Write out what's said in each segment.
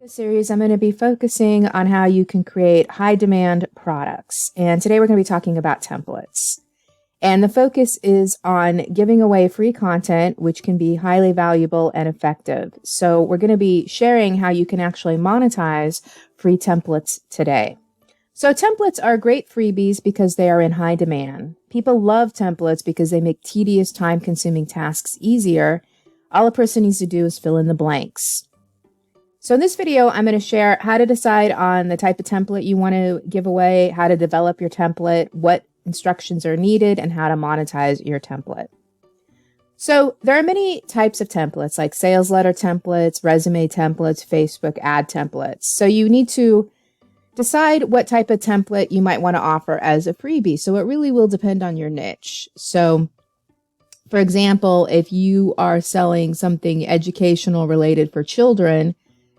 This series, I'm going to be focusing on how you can create high demand products. And today we're going to be talking about templates. And the focus is on giving away free content, which can be highly valuable and effective. So we're going to be sharing how you can actually monetize free templates today. So templates are great freebies because they are in high demand. People love templates because they make tedious, time-consuming tasks easier. All a person needs to do is fill in the blanks. So in this video, I'm going to share how to decide on the type of template you want to give away, how to develop your template, what instructions are needed, and how to monetize your template. So there are many types of templates like sales letter templates, resume templates, Facebook ad templates. So you need to decide what type of template you might want to offer as a freebie. So it really will depend on your niche. So for example, if you are selling something educational related for children,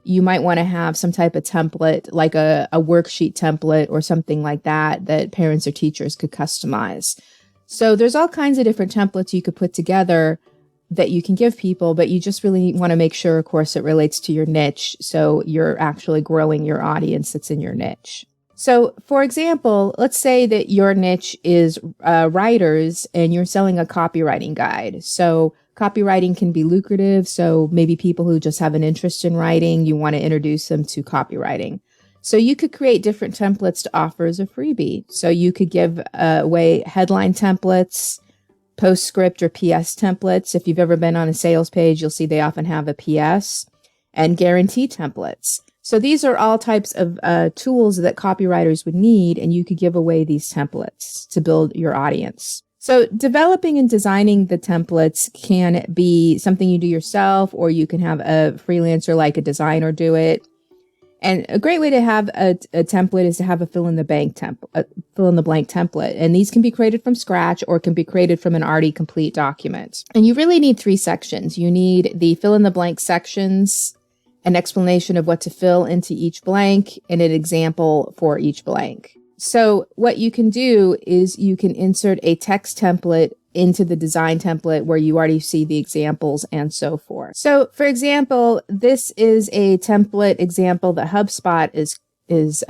you might want to have some type of template like a worksheet template or something like that that parents or teachers could customize. So there's all kinds of different templates you could put together that you can give people, but you just really want to make sure, of course, it relates to your niche. So you're actually growing your audience that's in your niche. So for example, let's say that your niche is writers and you're selling a copywriting guide. So copywriting can be lucrative. So maybe people who just have an interest in writing, you want to introduce them to copywriting. So you could create different templates to offer as a freebie. So you could give away headline templates, postscript or PS templates. If you've ever been on a sales page, you'll see they often have a PS, and guarantee templates. So these are all types of tools that copywriters would need, and you could give away these templates to build your audience. So developing and designing the templates can be something you do yourself, or you can have a freelancer like a designer do it. And a great way to have a template is to have a fill in the blank template. And these can be created from scratch or can be created from an already complete document. And you really need three sections. You need the fill in the blank sections, an explanation of what to fill into each blank, and an example for each blank. So what you can do is you can insert a text template into the design template where you already see the examples and so forth. So for example, this is a template example that HubSpot is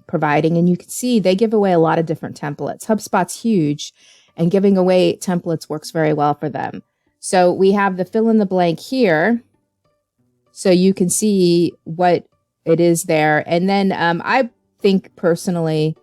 providing, and you can see they give away a lot of different templates. HubSpot's huge, and giving away templates works very well for them. So we have the fill in the blank here, so you can see what it is there. And then I think personally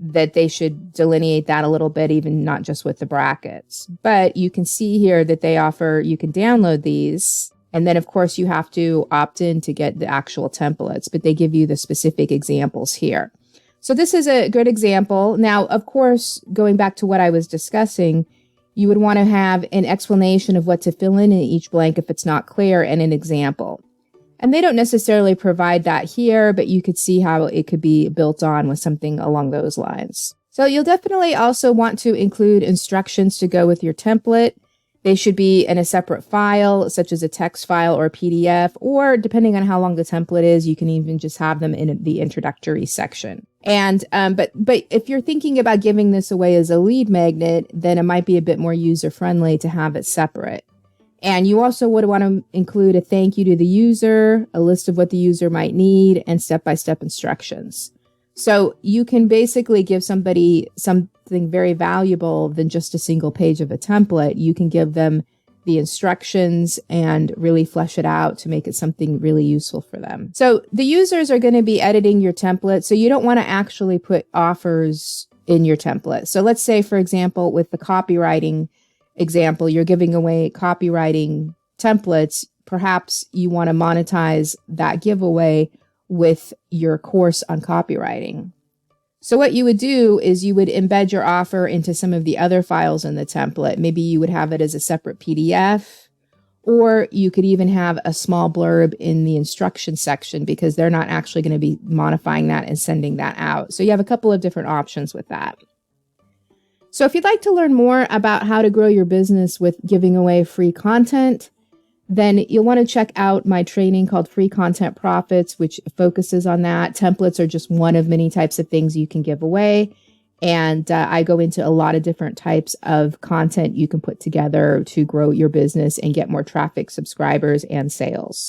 that they should delineate that a little bit, even not just with the brackets. But you can see here that they offer, you can download these. And then of course you have to opt in to get the actual templates, but they give you the specific examples here. So this is a good example. Now, of course, going back to what I was discussing, you would want to have an explanation of what to fill in each blank if it's not clear, and an example. And they don't necessarily provide that here, but you could see how it could be built on with something along those lines. So you'll definitely also want to include instructions to go with your template. They should be in a separate file, such as a text file or a PDF, or depending on how long the template is, you can even just have them in the introductory section. And but if you're thinking about giving this away as a lead magnet, then it might be a bit more user-friendly to have it separate. And you also would want to include a thank you to the user, a list of what the user might need, and step-by-step instructions. So you can basically give somebody something very valuable than just a single page of a template. You can give them the instructions and really flesh it out to make it something really useful for them. So the users are going to be editing your template, so you don't want to actually put offers in your template. So let's say, for example, with the copywriting example, you're giving away copywriting templates. Perhaps you want to monetize that giveaway with your course on copywriting. So what you would do is you would embed your offer into some of the other files in the template. Maybe you would have it as a separate PDF, or you could even have a small blurb in the instruction section, because they're not actually going to be modifying that and sending that out. So you have a couple of different options with that. So if you'd like to learn more about how to grow your business with giving away free content, then you'll want to check out my training called Free Content Profits, which focuses on that. Templates are just one of many types of things you can give away. And I go into a lot of different types of content you can put together to grow your business and get more traffic, subscribers, and sales.